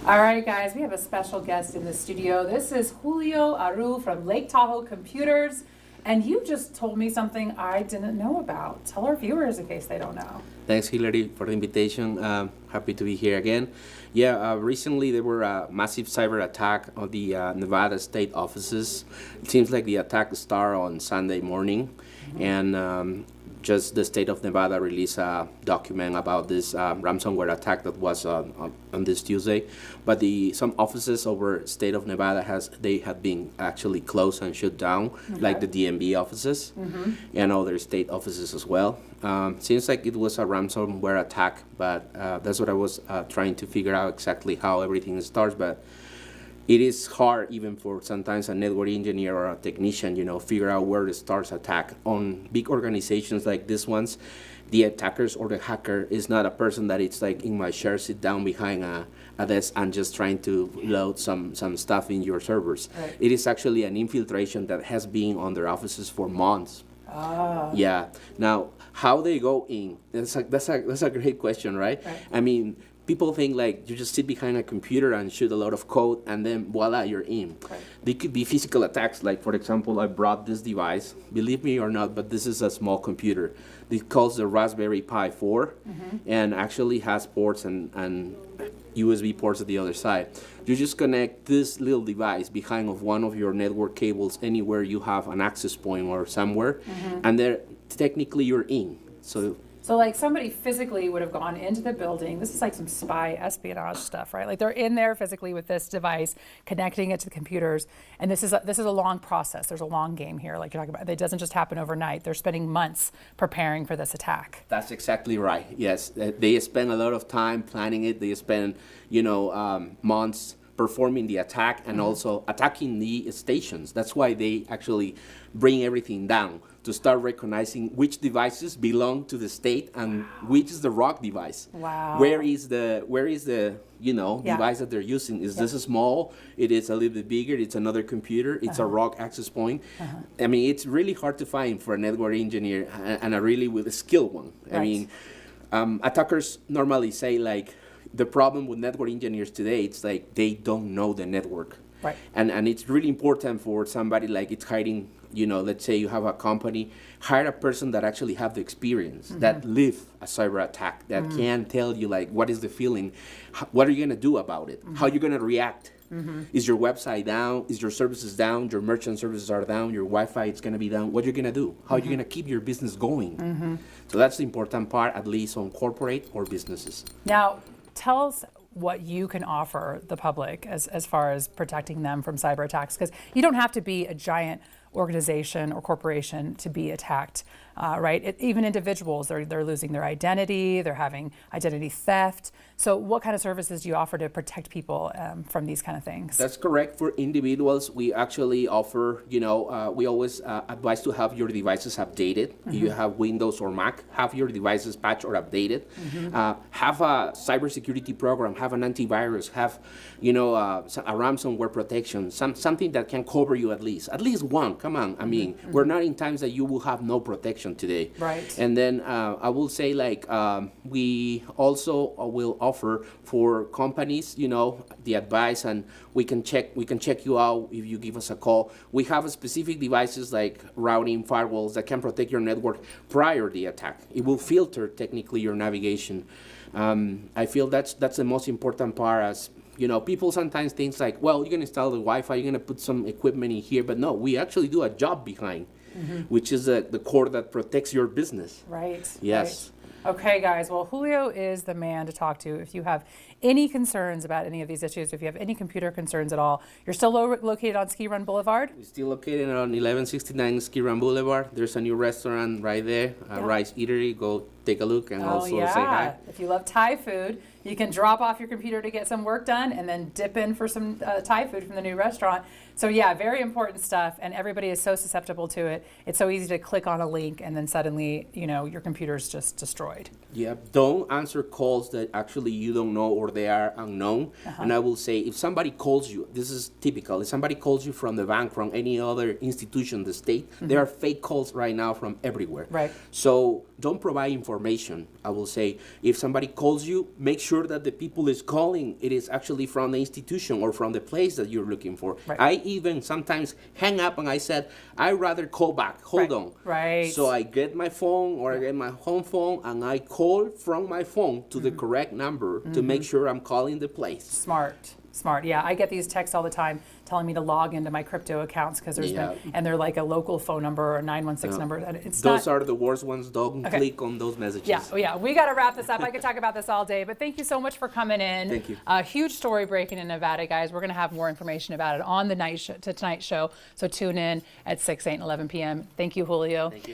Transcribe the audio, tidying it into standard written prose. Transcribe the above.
All right, guys, we have a special guest in the studio. This is Julio Aru from Lake Tahoe Computers, and you just told me something I didn't know about. Tell our viewers in case they don't know. Thanks, Hillary, for the invitation. Happy to be here again. Recently there were a massive cyber attack on the Nevada state offices. It seems like the attack started on Sunday morning, and just the state of Nevada released a document about this ransomware attack that was on this Tuesday. But some offices over state of Nevada have been actually closed and shut down, like the DMV offices and other state offices as well. Seems like it was a ransomware attack, but that's what I was trying to figure out exactly how everything starts. But it is hard even for sometimes a network engineer or a technician, figure out where to start attack. On big organizations like this ones, the attackers or the hacker is not a person that it's like in my chair, sit down behind a desk and just trying to load some stuff in your servers. Right. It is actually an infiltration that has been on their offices for months. Ah. Yeah. Now, how they go in? That's a great question, right? I mean, people think like you just sit behind a computer and shoot a lot of code and then voila, you're in. Right. They could be physical attacks. Like, for example, I brought this device, believe me or not, but this is a small computer. It calls the Raspberry Pi 4 and actually has ports and USB ports at the other side. You just connect this little device behind of one of your network cables anywhere you have an access point or somewhere, and there technically you're in. So like somebody physically would have gone into the building. This is like some spy espionage stuff, right? Like they're in there physically with this device, connecting it to the computers. And this is a long process. There's a long game here, like you're talking about. It doesn't just happen overnight. They're spending months preparing for this attack. That's exactly right. Yes, they spend a lot of time planning it. They spend, months performing the attack and also attacking the stations. That's why they actually bring everything down to start recognizing which devices belong to the state and which is the rogue device. Wow. Where is the device that they're using? Is this a small? It is a little bit bigger. It's another computer. It's a rogue access point. I mean, it's really hard to find for a network engineer and a really with a skilled one. I mean, attackers normally say like, the problem with network engineers today, it's like they don't know the network. Right. And it's really important for somebody like it's hiding, let's say you have a company, hire a person that actually have the experience, that live a cyber attack, that can tell you like, what is the feeling? What are you gonna do about it? How are you gonna react? Is your website down? Is your services down? Your merchant services are down? Your Wi-Fi is gonna be down? What are you gonna do? How are you gonna keep your business going? So that's the important part, at least on corporate or businesses. Now, tell us what you can offer the public as far as protecting them from cyber attacks, because you don't have to be a giant organization or corporation to be attacked, right? Even individuals, they're losing their identity, they're having identity theft. So what kind of services do you offer to protect people from these kind of things? That's correct. For individuals, we actually offer, we always advise to have your devices updated. If you have Windows or Mac, have your devices patched or updated. Have a cybersecurity program, have an antivirus, have, a ransomware protection, something that can cover you at least one. Come on, I mean, we're not in times that you will have no protection today. Right. And then I will say like, we also will offer for companies, the advice, and we can check you out if you give us a call. We have specific devices like routing firewalls that can protect your network prior to the attack. It will filter technically your navigation. I feel that's the most important part. As people sometimes think like, well, you're gonna install the Wi-Fi, you're gonna put some equipment in here, but no, we actually do a job behind, which is the core that protects your business. Right. Yes. Right. Okay, guys. Well, Julio is the man to talk to if you have any concerns about any of these issues, if you have any computer concerns at all. You're still located on Ski Run Boulevard? We're still located on 1169 Ski Run Boulevard. There's a new restaurant right there, Rice Eatery. Go take a look and also say hi. If you love Thai food, you can drop off your computer to get some work done and then dip in for some Thai food from the new restaurant. So yeah, very important stuff, and everybody is so susceptible to it. It's so easy to click on a link and then suddenly, your computer's just destroyed. Yeah, don't answer calls that actually you don't know or they are unknown. And I will say, if somebody calls you, this is typical, if somebody calls you from the bank, from any other institution, the state, there are fake calls right now from everywhere. Right. So don't provide information. I will say, if somebody calls you, make sure that the people is calling, it is actually from the institution or from the place that you're looking for. Right. I even sometimes hang up and I said, I'd rather call back, hold on. Right. So I get my phone or I get my home phone and I call from my phone to the correct number to make sure I'm calling the place. Smart. Yeah, I get these texts all the time telling me to log into my crypto accounts because there's been, and they're like a local phone number or a 916 number. And it's Those not, are the worst ones. Don't click on those messages. yeah, we got to wrap this up. I could talk about this all day, but thank you so much for coming in. Thank you. A huge story breaking in Nevada, guys. We're going to have more information about it on the Tonight Show. So tune in at 6, 8, and 11 p.m. Thank you, Julio. Thank you.